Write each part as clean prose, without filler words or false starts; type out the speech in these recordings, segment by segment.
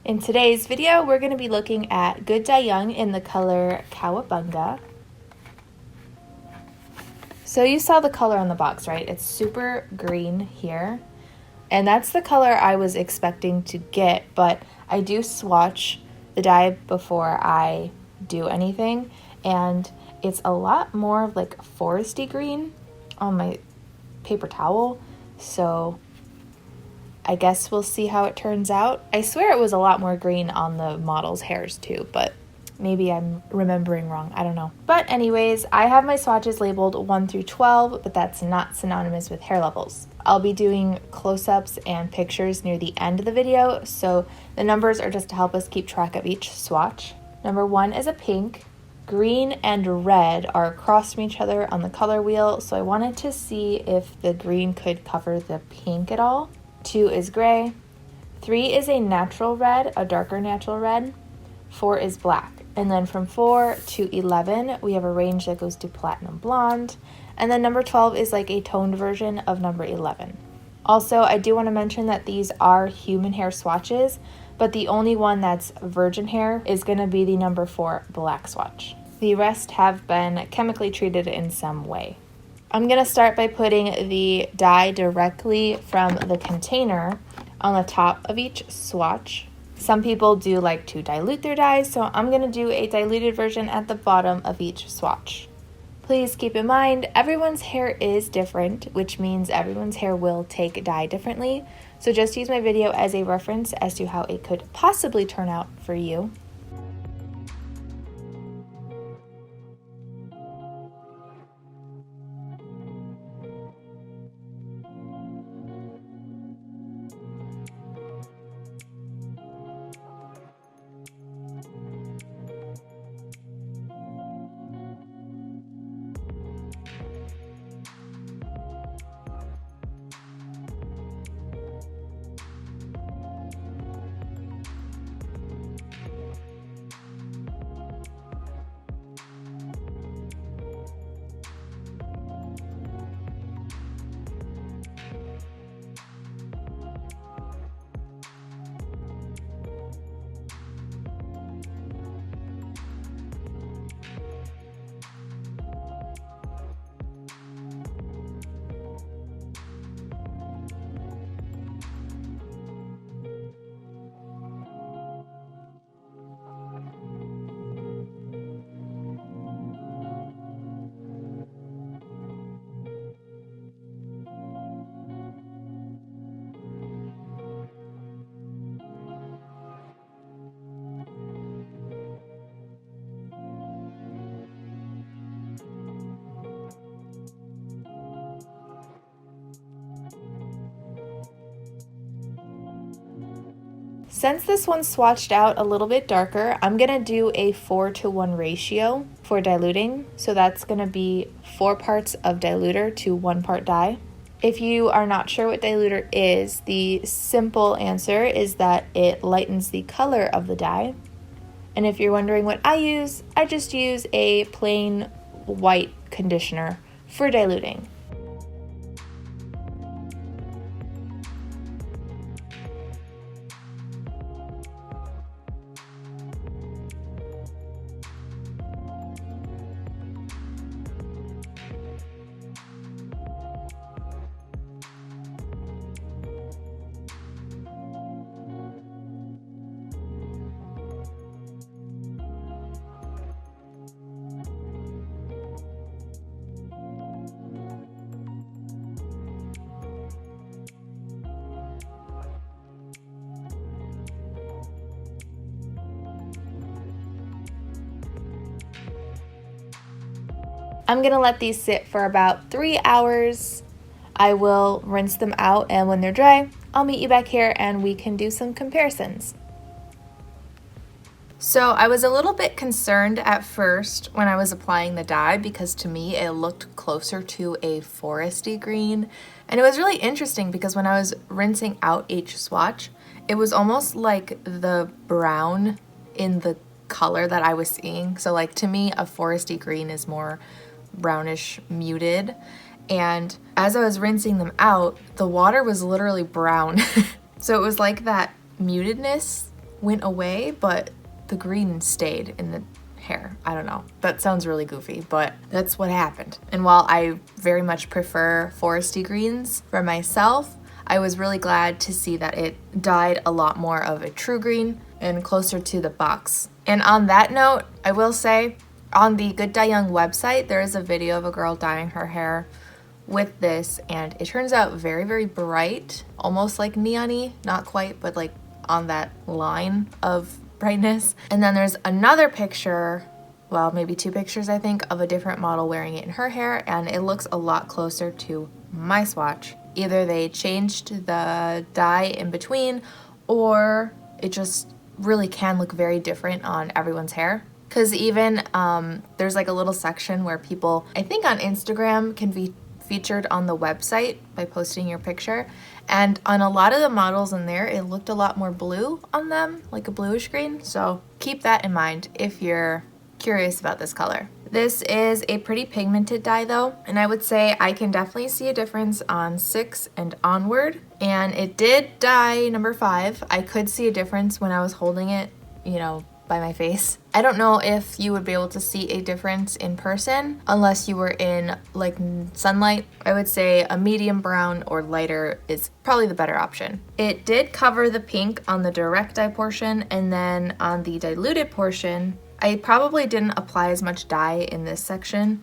In today's video, we're going to be looking at Good Dye Young in the color Kowabunga. So you saw the color on the box, right? It's super green here. And that's the color I was expecting to get, but I do swatch the dye before I do anything. And it's a lot more like foresty green on my paper towel. So I guess we'll see how it turns out. I swear it was a lot more green on the model's hairs too, but maybe I'm remembering wrong. I don't know. But anyways, I have my swatches labeled 1 through 12, but that's not synonymous with hair levels. I'll be doing close-ups and pictures near the end of the video, so the numbers are just to help us keep track of each swatch. Number 1 is a pink. Green and red are across from each other on the color wheel, so I wanted to see if the green could cover the pink at all. 2 is gray. 3 is a natural red, a darker natural red. 4 is black. And then from 4 to 11, we have a range that goes to platinum blonde. And then number 12 is like a toned version of number 11. Also, I do want to mention that these are human hair swatches, but the only one that's virgin hair is going to be the number 4 black swatch. The rest have been chemically treated in some way. I'm going to start by putting the dye directly from the container on the top of each swatch. Some people do like to dilute their dyes, so I'm going to do a diluted version at the bottom of each swatch. Please keep in mind, everyone's hair is different, which means everyone's hair will take dye differently. So just use my video as a reference as to how it could possibly turn out for you. Since this one's swatched out a little bit darker, I'm going to do a 4-to-1 ratio for diluting. So that's going to be 4 parts of diluter to 1 part dye. If you are not sure what diluter is, the simple answer is that it lightens the color of the dye. And if you're wondering what I just use a plain white conditioner for diluting. I'm going to let these sit for about 3 hours. I will rinse them out, and when they're dry, I'll meet you back here and we can do some comparisons. So I was a little bit concerned at first when I was applying the dye because to me it looked closer to a foresty green. And it was really interesting because when I was rinsing out each swatch, it was almost like the brown in the color that I was seeing. So like to me, a foresty green is more brownish muted. And as I was rinsing them out, the water was literally brown. So it was like that mutedness went away, but the green stayed in the hair. I don't know. That sounds really goofy, but that's what happened. And while I very much prefer foresty greens for myself, I was really glad to see that it dyed a lot more of a true green and closer to the box. And on that note, I will say on the Good Dye Young website, there is a video of a girl dyeing her hair with this, and it turns out very, very bright, almost like neon-y, not quite, but like on that line of brightness. And then there's another picture, well, maybe two pictures, I think, of a different model wearing it in her hair, and it looks a lot closer to my swatch. Either they changed the dye in between, or it just really can look very different on everyone's hair. Because even there's like a little section where people, I think on Instagram, can be featured on the website by posting your picture, and on a lot of the models in there it looked a lot more blue on them, like a bluish green, so keep that in mind if you're curious about this color. This is a pretty pigmented dye though, and I would say I can definitely see a difference on 6 and onward, and it did dye number 5. I could see a difference when I was holding it, you know, by my face. I don't know if you would be able to see a difference in person unless you were in like sunlight. I would say a medium brown or lighter is probably the better option. It did cover the pink on the direct dye portion, and then on the diluted portion, I probably didn't apply as much dye in this section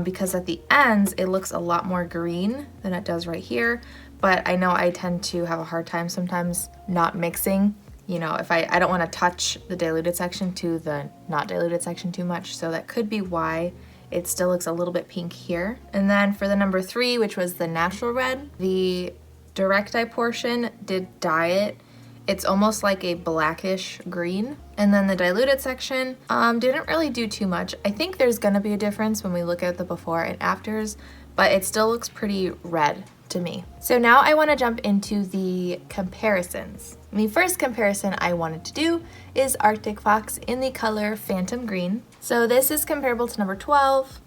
because at the ends it looks a lot more green than it does right here, but I know I tend to have a hard time sometimes not mixing. You know, if I don't want to touch the diluted section to the not diluted section too much, so that could be why it still looks a little bit pink here. And then for the number 3, which was the natural red, the direct dye portion did dye it. It's almost like a blackish green. And then the diluted section didn't really do too much. I think there's gonna be a difference when we look at the before and afters, but it still looks pretty red to me. So now I want to jump into the comparisons. The first comparison I wanted to do is Arctic Fox in the color Phantom Green. So this is comparable to number 12,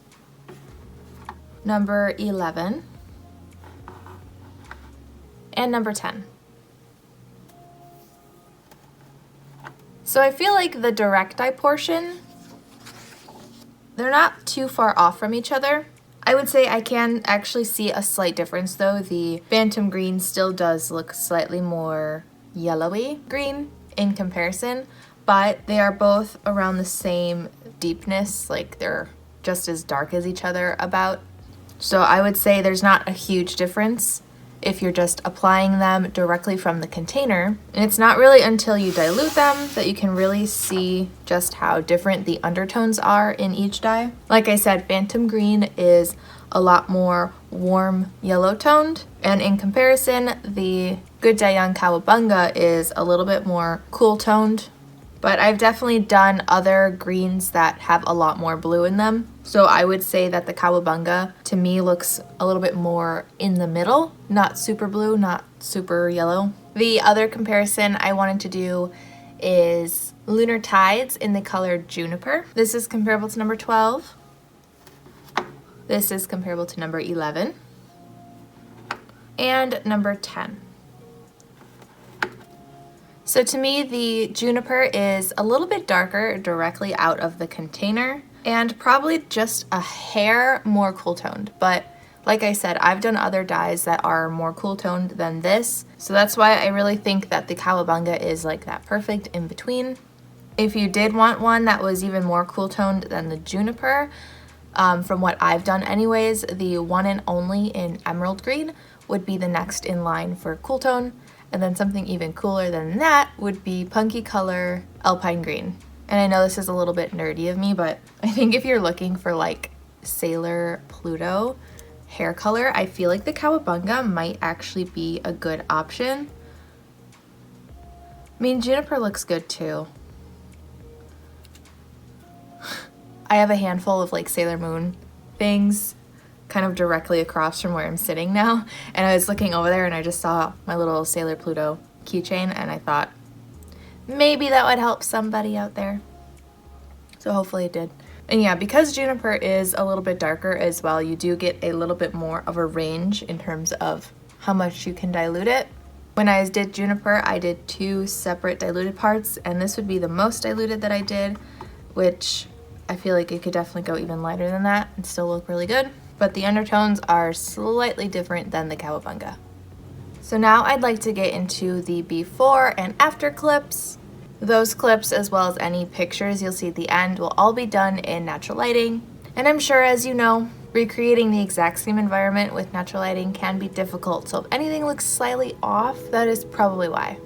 number 11, and number 10. So I feel like the direct dye portion, they're not too far off from each other. I would say I can actually see a slight difference though. The Phantom Green still does look slightly more yellowy green in comparison, but they are both around the same deepness, like they're just as dark as each other about. So I would say there's not a huge difference if you're just applying them directly from the container. And it's not really until you dilute them that you can really see just how different the undertones are in each dye. Like I said, Phantom Green is a lot more warm yellow toned, and in comparison, the Good Dye Young Kowabunga is a little bit more cool toned. But I've definitely done other greens that have a lot more blue in them. So I would say that the Kowabunga to me looks a little bit more in the middle, not super blue, not super yellow. The other comparison I wanted to do is Lunar Tides in the color Juniper. This is comparable to number 12. This is comparable to number 11 and number 10. So to me, the Juniper is a little bit darker directly out of the container and probably just a hair more cool toned. But like I said, I've done other dyes that are more cool toned than this. So that's why I really think that the Kowabunga is like that perfect in between. If you did want one that was even more cool toned than the Juniper, from what I've done anyways, the one and only in Emerald Green would be the next in line for cool tone. And then something even cooler than that would be Punky Color Alpine Green. And I know this is a little bit nerdy of me, but I think if you're looking for like Sailor Pluto hair color, I feel like the Kowabunga might actually be a good option. I mean, Juniper looks good too. I have a handful of like Sailor Moon things kind of directly across from where I'm sitting now, and I was looking over there and I just saw my little Sailor Pluto keychain and I thought maybe that would help somebody out there. So hopefully it did. And yeah, because Juniper is a little bit darker as well, you do get a little bit more of a range in terms of how much you can dilute it. When I did Juniper, I did 2 separate diluted parts, and this would be the most diluted that I did, which I feel like it could definitely go even lighter than that and still look really good. But the undertones are slightly different than the Kowabunga. So now I'd like to get into the before and after clips. Those clips, as well as any pictures you'll see at the end, will all be done in natural lighting. And I'm sure, as you know, recreating the exact same environment with natural lighting can be difficult, so if anything looks slightly off, that is probably why.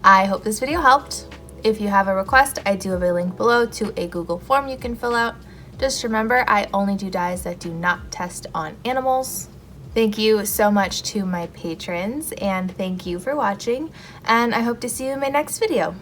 I hope this video helped. If you have a request, I do have a link below to a Google form you can fill out. Just remember, I only do dyes that do not test on animals. Thank you so much to my patrons, and thank you for watching, and I hope to see you in my next video.